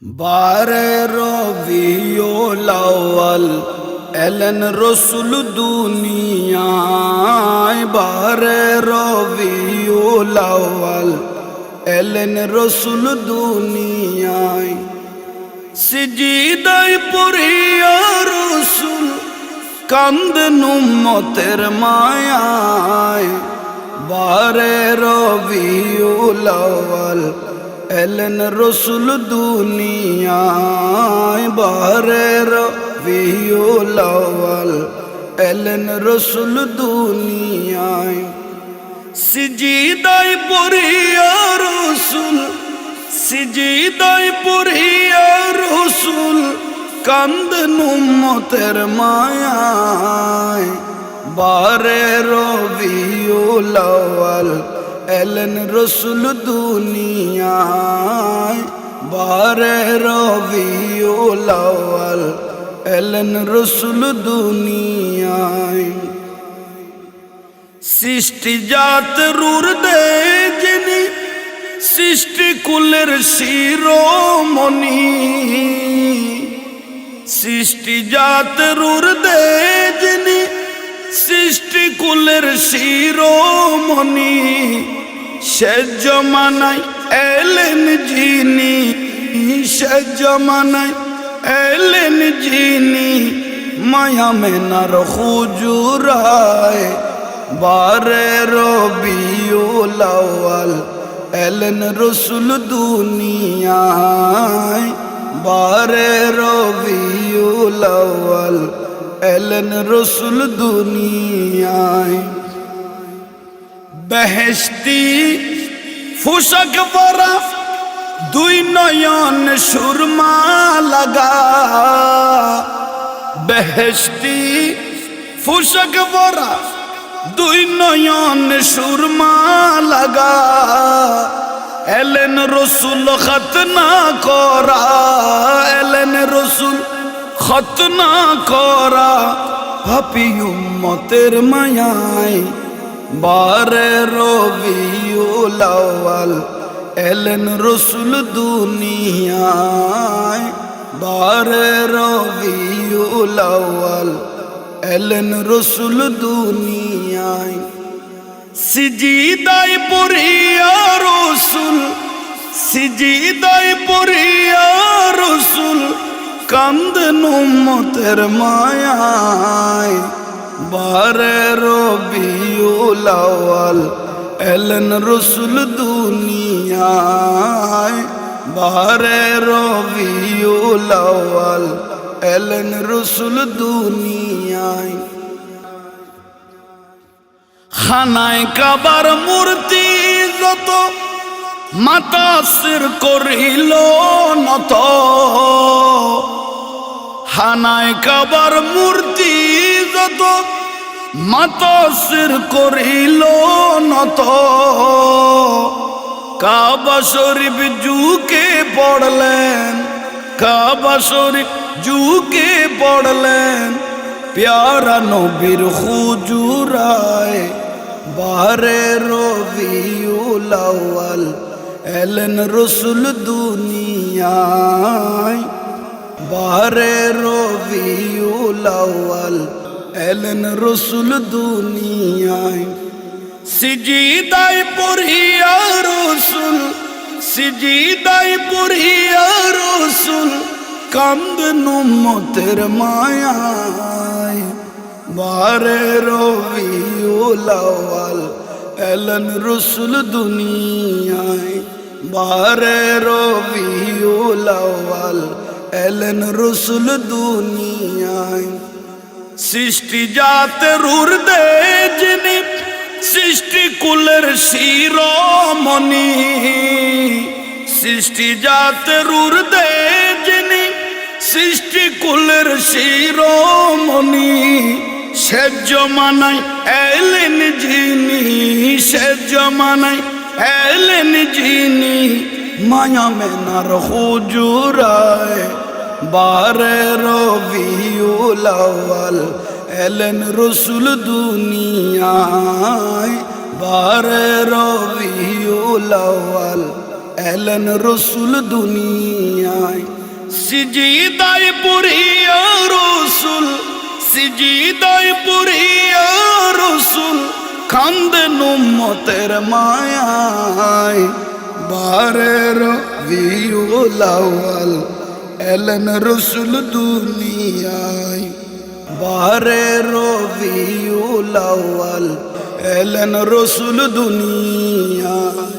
বারে রবিউল আউয়াল এলেন রসুল দুনিয়ায়, বারে রবিউল আউয়াল এলেন রসুল দুনিয়ায়। সিজদায় পড়িয়া রসুল কান্দেন উম্মতের মায়ায়, বারে রবিউল আউয়াল এলেন রসুল দুনিয়ায়, বারে রবিউল আউয়াল এলেন রসুল দুনিয়ায়। সিজদায় পড়িয়া রসুল, সিজদায় পড়িয়া রসুল কান্দেন উম্মতের মায়ায়, বারে রবিউল আউয়াল এলেন রসুল দুনিয়ায়, বারে রবিউল আউয়াল এলেন রসুল দুনিয়ায়। সৃষ্টি জাত রুরদে যিনি, সৃষ্টি কুলের শিরোমণি, সৃষ্টি জাত রুরদে যিনি, সৃষ্টি কুলের শিরোমণি, সে জমানায় এলেন যিনি, সে জমানায় এলেন যিনি, মায়া মেনার হুজুরায়, বারে রবিউল আউয়াল এলেন রসুল দুনিয়ায়, বারে রবিউল আউয়াল এলেন রসুল দুনিয়ায়। বেহেশতি ফুশক পরা, দুই নয়ন সুরমা লাগা, বেহেশতি ফুশক পরা, দুই নয়ন সুরমা লাগা, এলেন রসুল খতনা করা, এলেন রসুল খতনা করা, পাপী উম্মতের মায়ায়, বারে রবিউল আউয়াল এলেন রসুল দুনিয়ায়, বারে রবিউল আউয়াল এলেন রসুল দুনিয়ায়। সিজদায় পড়িয়া রসুল, সিজদায় পড়িয়া রসুল কান্দেন উম্মতের মায়ায়, বারে রবিউল আউয়াল এলেন রসুল দুনিয়ায়, বারে রবিউল আউয়াল এলেন রসুল দুনিয়ায়। খানায় কাবার মূর্তি যত, মাতা সির করিল নত, খানায় কাবার মূর্তি যত, মাতা সির করিল নত, কাবা শরীফ ঝুঁকে পড়লেন, কাবা শরীফ ঝুঁকে পড়লেন, প্যারা নবীর হুজুরায়, বারে রবিউল আউয়াল এলেন রসুল দুনিয়ায়, বারে রবিউল আউয়াল এলেন রসুল দুনিয়ায়। সিজদায় পড়িয়া রসুল, সিজদায় পড়িয়া রসুল কান্দেন উম্মতের মায়ায়, বারে রবিউল আউয়াল এলেন রসুল দুনিয়ায়, বারে রবিউল আউয়াল এলেন রসুল দুনিয়ায়। সৃষ্টি জাতের উর্দে যিনি, সৃষ্টি কুলের শিরোমণি, সৃষ্টি জাতের উর্দে যিনি, সৃষ্টি কুলের শিরোমণি, সে জমানায় এলেন যিনি, সে জমানায় এলেন যিনি, মায়া মেনার হুজুরায়, বারে রবিউল আউয়াল এলেন রসুল দুনিয়ায়, বারে রবিউল আউয়াল এলেন রসুল দুনিয়ায়। সিজদায় পড়িয়া রসুল, সিজদায় পড়িয়া রসুল কান্দেন উম্মতের মায়ায়। বারের রবিউল আউয়াল এলেন রসুল দুনিয়ায়, বারের রবিউল আউয়াল এলেন রসুল দুনিয়ায়।